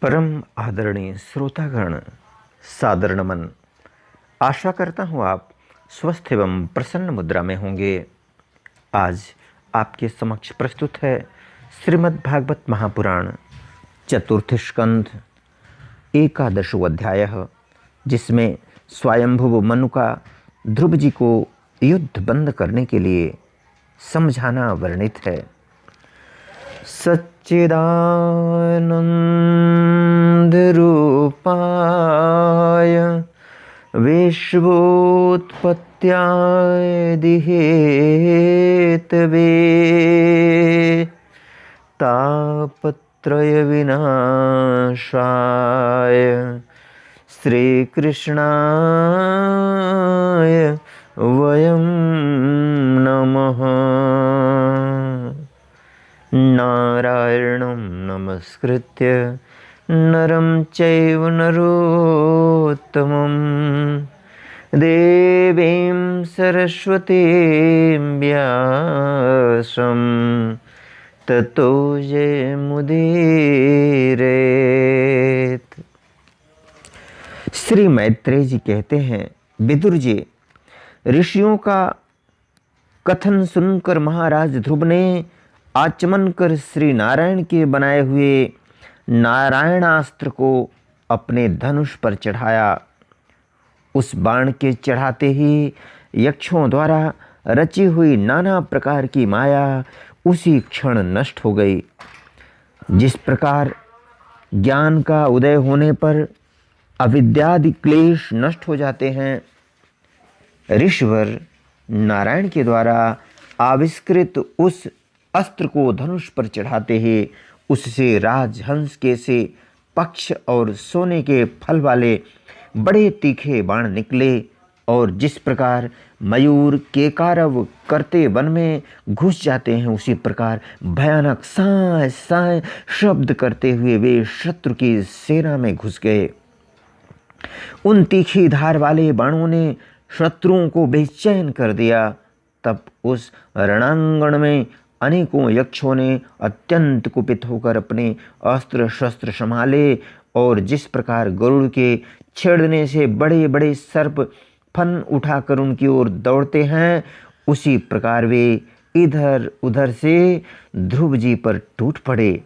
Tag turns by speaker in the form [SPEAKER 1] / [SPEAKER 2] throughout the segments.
[SPEAKER 1] परम आदरणीय श्रोतागण, सादर नमन। आशा करता हूँ आप स्वस्थ एवं प्रसन्न मुद्रा में होंगे। आज आपके समक्ष प्रस्तुत है श्रीमद् भागवत महापुराण चतुर्थ स्कंध एकादशो अध्याय, जिसमें स्वयंभुव मनु का ध्रुव जी को युद्ध बंद करने के लिए समझाना वर्णित है। सच्चिदानंद रूपाय विश्वोत्पत्त्याय दिहेतवे तापत्रय विनाशाय श्रीकृष्णाय वयं नमः। नारायणं नमस्कृत्य नरं चैव नरोत्तमं देवीं सरस्वतीं व्यासं ततो जयमुदीरयेत्। श्री मैत्रेय जी कहते हैं, विदुर जी, ऋषियों का कथन सुनकर महाराज ध्रुव ने आचमन कर श्री नारायण के बनाए हुए नारायणास्त्र को अपने धनुष पर चढ़ाया। उस बाण के चढ़ाते ही यक्षों द्वारा रची हुई नाना प्रकार की माया उसी क्षण नष्ट हो गई। जिस प्रकार ज्ञान का उदय होने पर अविद्यादि क्लेश नष्ट हो जाते हैं, ऋषिवर नारायण के द्वारा आविष्कृत उस अस्त्र को धनुष पर चढ़ाते ही उससे राजहंस के से पक्ष और सोने के फल वाले बड़े तीखे बाण निकले, और जिस प्रकार मयूर केकारव करते वन में घुस जाते हैं, उसी प्रकार भयानक साय साय शब्द करते हुए वे शत्रु की सेना में घुस गए। उन तीखी धार वाले बाणों ने शत्रुओं को बेचैन कर दिया। तब उस रणांगण में अनेकों यक्षों ने अत्यंत कुपित होकर अपने अस्त्र शस्त्र संभाले, और जिस प्रकार गरुड़ के छेड़ने से बड़े बड़े सर्प फन उठाकर उनकी ओर दौड़ते हैं, उसी प्रकार वे इधर उधर से ध्रुव जी पर टूट पड़े।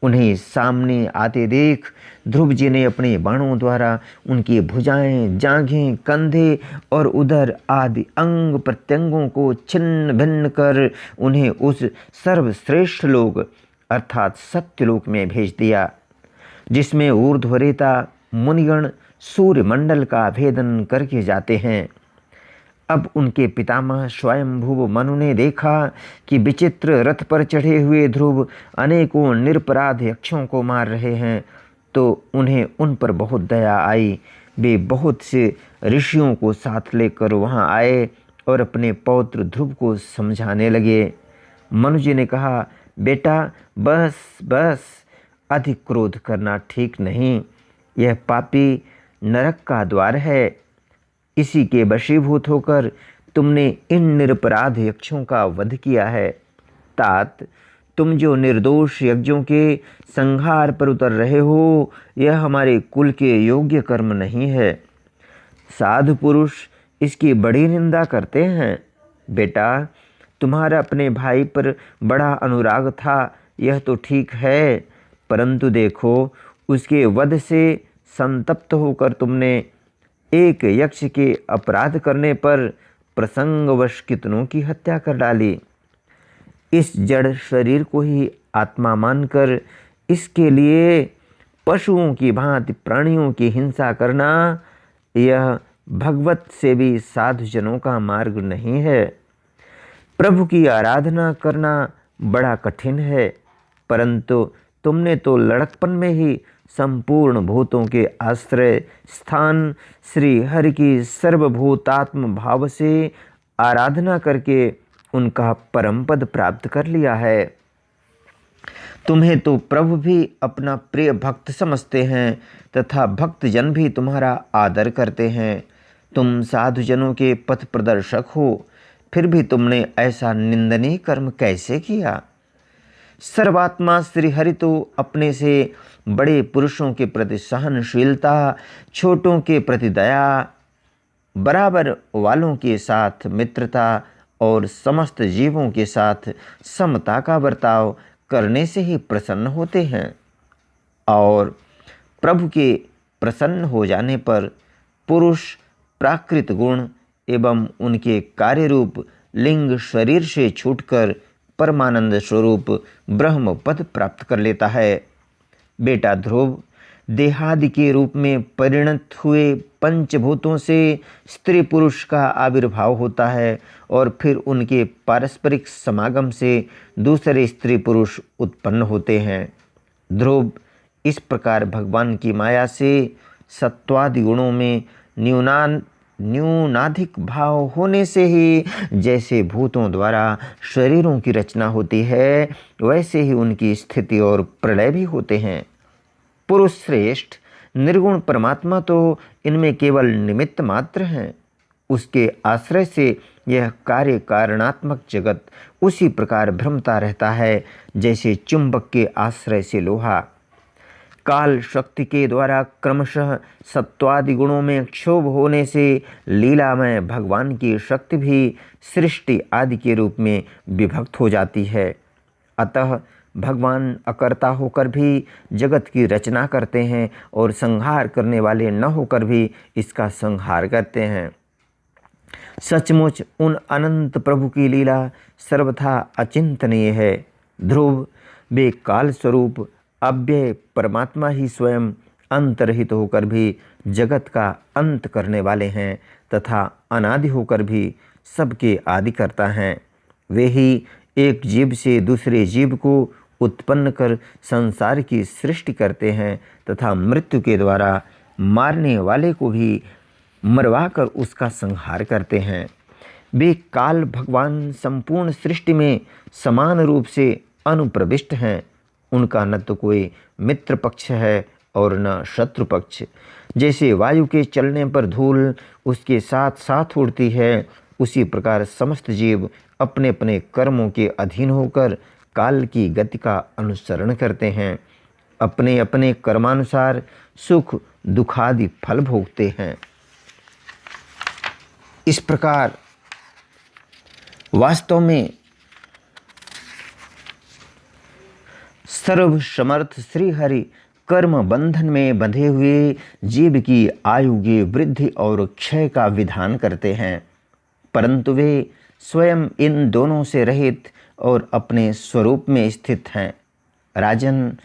[SPEAKER 1] उन्हें सामने आते देख ध्रुव जी ने अपने बाणों द्वारा उनकी भुजाएं, जांघें, कंधे और उदर आदि अंग प्रत्यंगों को छिन्न भिन्न कर उन्हें उस सर्वश्रेष्ठ लोक अर्थात सत्यलोक में भेज दिया, जिसमें ऊर्ध्वरेता मुनिगण सूर्यमंडल का भेदन करके जाते हैं। अब उनके पितामह स्वयंभुव मनु ने देखा कि विचित्र रथ पर चढ़े हुए ध्रुव अनेकों निरपराध यक्षों को मार रहे हैं, तो उन्हें उन पर बहुत दया आई। वे बहुत से ऋषियों को साथ लेकर वहां आए और अपने पौत्र ध्रुव को समझाने लगे। मनु जी ने कहा, बेटा बस बस, अधिक क्रोध करना ठीक नहीं। यह पापी नरक का द्वार है। इसी के वशीभूत होकर तुमने इन निरपराध यक्षों का वध किया है। तात, तुम जो निर्दोष यज्ञों के संहार पर उतर रहे हो, यह हमारे कुल के योग्य कर्म नहीं है। साधु पुरुष इसकी बड़ी निंदा करते हैं। बेटा, तुम्हारा अपने भाई पर बड़ा अनुराग था, यह तो ठीक है, परंतु देखो, उसके वध से संतप्त होकर तुमने एक यक्ष के अपराध करने पर प्रसंगवश कितनों की हत्या कर डाली। इस जड़ शरीर को ही आत्मा मानकर इसके लिए पशुओं की भांति प्राणियों की हिंसा करना, यह भगवत से भी साधुजनों का मार्ग नहीं है। प्रभु की आराधना करना बड़ा कठिन है, परंतु तुमने तो लड़कपन में ही संपूर्ण भूतों के आश्रय स्थान श्री हरि की सर्वभूतात्म भाव से आराधना करके उनका परम पद प्राप्त कर लिया है। तुम्हें तो प्रभु भी अपना प्रिय भक्त समझते हैं तथा भक्तजन भी तुम्हारा आदर करते हैं। तुम साधुजनों के पथ प्रदर्शक हो, फिर भी तुमने ऐसा निंदनीय कर्म कैसे किया? सर्वात्मा श्रीहरि तो अपने से बड़े पुरुषों के प्रति सहनशीलता, छोटों के प्रति दया, बराबर वालों के साथ मित्रता और समस्त जीवों के साथ समता का बर्ताव करने से ही प्रसन्न होते हैं। और प्रभु के प्रसन्न हो जाने पर पुरुष प्राकृत गुण एवं उनके कार्य रूप लिंग शरीर से छूटकर परमानंद स्वरूप ब्रह्म पद प्राप्त कर लेता है। बेटा ध्रुव, देहादि के रूप में परिणत हुए पंचभूतों से स्त्री पुरुष का आविर्भाव होता है और फिर उनके पारस्परिक समागम से दूसरे स्त्री पुरुष उत्पन्न होते हैं। ध्रुव, इस प्रकार भगवान की माया से सत्वादि गुणों में न्यूनाधिक भाव होने से ही जैसे भूतों द्वारा शरीरों की रचना होती है, वैसे ही उनकी स्थिति और प्रलय भी होते हैं। पुरुष श्रेष्ठ निर्गुण परमात्मा तो इनमें केवल निमित्त मात्र हैं। उसके आश्रय से यह कार्य कारणात्मक जगत उसी प्रकार भ्रमता रहता है जैसे चुंबक के आश्रय से लोहा। काल शक्ति के द्वारा क्रमशः सत्वादि गुणों में क्षोभ होने से लीलामय भगवान की शक्ति भी सृष्टि आदि के रूप में विभक्त हो जाती है। अतः भगवान अकर्ता होकर भी जगत की रचना करते हैं और संहार करने वाले न होकर भी इसका संहार करते हैं। सचमुच उन अनंत प्रभु की लीला सर्वथा अचिंतनीय है। ध्रुव, वे काल स्वरूप अव्यय परमात्मा ही स्वयं अंतरहित होकर भी जगत का अंत करने वाले हैं तथा अनादि होकर भी सबके आदि करता हैं। वे ही एक जीव से दूसरे जीव को उत्पन्न कर संसार की सृष्टि करते हैं तथा मृत्यु के द्वारा मारने वाले को भी मरवाकर उसका संहार करते हैं। वे काल भगवान संपूर्ण सृष्टि में समान रूप से अनुप्रविष्ट हैं। उनका न तो कोई मित्र पक्ष है और न शत्रु पक्ष। जैसे वायु के चलने पर धूल उसके साथ साथ उड़ती है, उसी प्रकार समस्त जीव अपने अपने कर्मों के अधीन होकर काल की गति का अनुसरण करते हैं। अपने अपने कर्मानुसार सुख दुखादि फल भोगते हैं। इस प्रकार वास्तव में सर्वसमर्थ श्री हरि कर्म बंधन में बंधे हुए जीव की आयु की वृद्धि और क्षय का विधान करते हैं, परंतु वे स्वयं इन दोनों से रहित और अपने स्वरूप में स्थित हैं। राजन,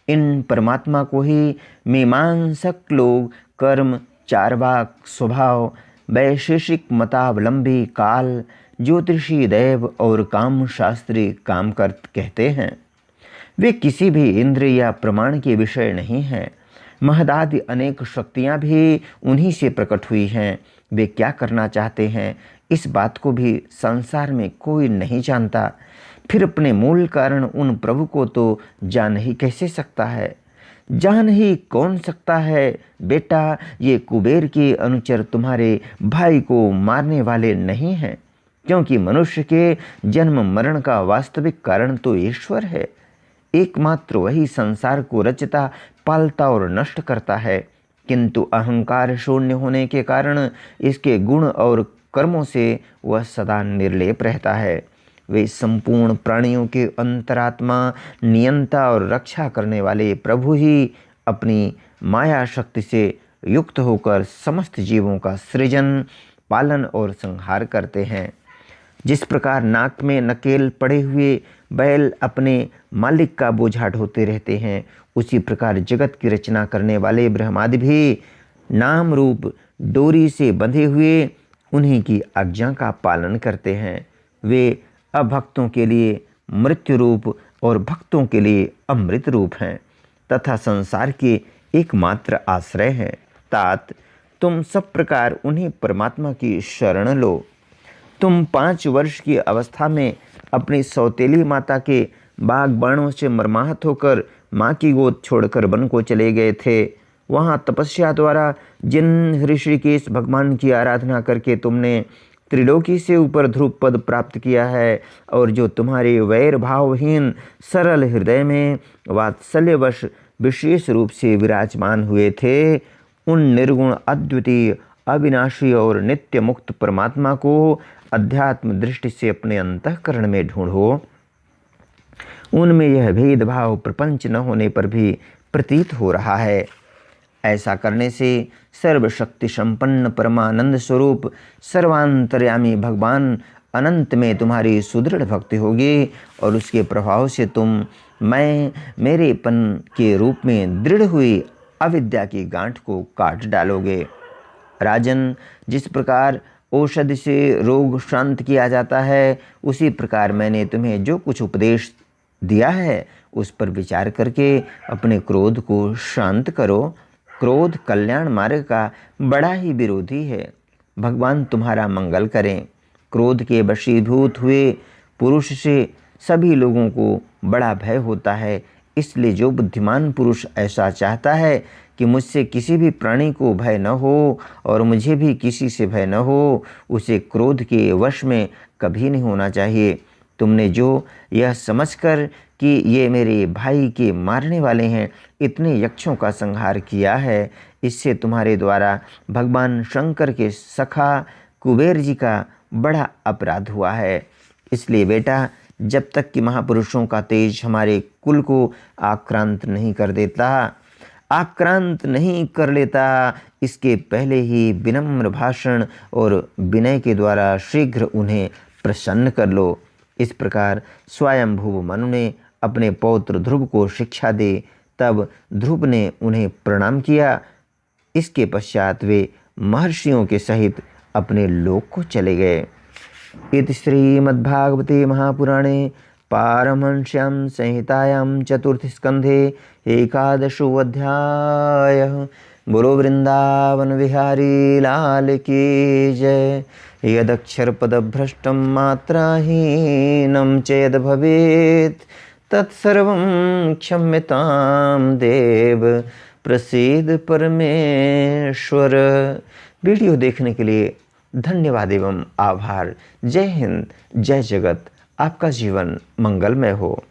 [SPEAKER 1] इन परमात्मा को ही मीमांसक लोग कर्म, चार्वाक स्वभाव, वैशेषिक मतावलंबी काल, ज्योतिषी दैव और काम शास्त्री कामकर्त कहते हैं। वे किसी भी इंद्र या प्रमाण के विषय नहीं हैं। महदादि अनेक शक्तियाँ भी उन्हीं से प्रकट हुई हैं। वे क्या करना चाहते हैं इस बात को भी संसार में कोई नहीं जानता। फिर अपने मूल कारण उन प्रभु को तो जान ही कैसे सकता है? जान ही कौन सकता है? बेटा, ये कुबेर के अनुचर तुम्हारे भाई को मारने वाले नहीं हैं, क्योंकि मनुष्य के जन्म मरण का वास्तविक कारण तो ईश्वर है। एकमात्र वही संसार को रचता, पालता और नष्ट करता है, किंतु अहंकार शून्य होने के कारण इसके गुण और कर्मों से वह सदा निर्लेप रहता है। वे संपूर्ण प्राणियों के अंतरात्मा, नियंता और रक्षा करने वाले प्रभु ही अपनी माया शक्ति से युक्त होकर समस्त जीवों का सृजन, पालन और संहार करते हैं। जिस प्रकार नाक में नकेल पड़े हुए बैल अपने मालिक का बोझा ढोते रहते हैं, उसी प्रकार जगत की रचना करने वाले ब्रह्मादि भी नाम रूप डोरी से बंधे हुए उन्हीं की आज्ञा का पालन करते हैं। वे अभक्तों के लिए मृत्यु रूप और भक्तों के लिए अमृत रूप हैं तथा संसार के एकमात्र आश्रय हैं। तात, तुम सब प्रकार उन्हीं परमात्मा की शरण लो। तुम 5 वर्ष की अवस्था में अपनी सौतेली माता के बागबाणों से मर्माहत होकर माँ की गोद छोड़कर वन को चले गए थे। वहाँ तपस्या द्वारा जिन ऋषिकेश भगवान की आराधना करके तुमने त्रिलोकी से ऊपर ध्रुव पद प्राप्त किया है, और जो तुम्हारे वैर भावहीन सरल हृदय में वात्सल्यवश विशेष रूप से विराजमान हुए थे, उन निर्गुण अद्वितीय अविनाशी और नित्य मुक्त परमात्मा को अध्यात्म दृष्टि से अपने अंतःकरण में ढूंढो। उनमें यह भेदभाव प्रपंच न होने पर भी प्रतीत हो रहा है। ऐसा करने से सर्वशक्ति संपन्न परमानंद स्वरूप सर्वांतर्यामी भगवान अनंत में तुम्हारी सुदृढ़ भक्ति होगी, और उसके प्रभाव से तुम मैं मेरेपन के रूप में दृढ़ हुई अविद्या की गांठ को काट डालोगे। राजन, जिस प्रकार औषधि से रोग शांत किया जाता है, उसी प्रकार मैंने तुम्हें जो कुछ उपदेश दिया है उस पर विचार करके अपने क्रोध को शांत करो। क्रोध कल्याण मार्ग का बड़ा ही विरोधी है। भगवान तुम्हारा मंगल करें। क्रोध के वशीभूत हुए पुरुष से सभी लोगों को बड़ा भय होता है, इसलिए जो बुद्धिमान पुरुष ऐसा चाहता है कि मुझसे किसी भी प्राणी को भय न हो और मुझे भी किसी से भय न हो, उसे क्रोध के वश में कभी नहीं होना चाहिए। तुमने जो यह समझकर कि ये मेरे भाई के मारने वाले हैं, इतने यक्षों का संहार किया है, इससे तुम्हारे द्वारा भगवान शंकर के सखा कुबेर जी का बड़ा अपराध हुआ है। इसलिए बेटा, जब तक कि महापुरुषों का तेज हमारे कुल को आक्रांत नहीं कर लेता, इसके पहले ही विनम्र भाषण और विनय के द्वारा शीघ्र उन्हें प्रसन्न कर लो। इस प्रकार स्वयंभुव मनु ने अपने पौत्र ध्रुव को शिक्षा दी। तब ध्रुव ने उन्हें प्रणाम किया। इसके पश्चात वे महर्षियों के सहित अपने लोक को चले गए। इति श्रीमद्भागवते महापुराणे पारमहंस्यां संहितायां चतुर्थ स्कंधे एकादशो अध्यायः। बोलो वृंदावन बिहारी लाल की जय। यदक्षरपदभ्रष्टं मात्राहीनं चेद् भवेत् तत्सर्वं क्षम्यतां देव, प्रसीद परमेश्वर। वीडियो देखने के लिए धन्यवाद एवं आभार। जय हिंद, जय जगत। आपका जीवन मंगलमय हो।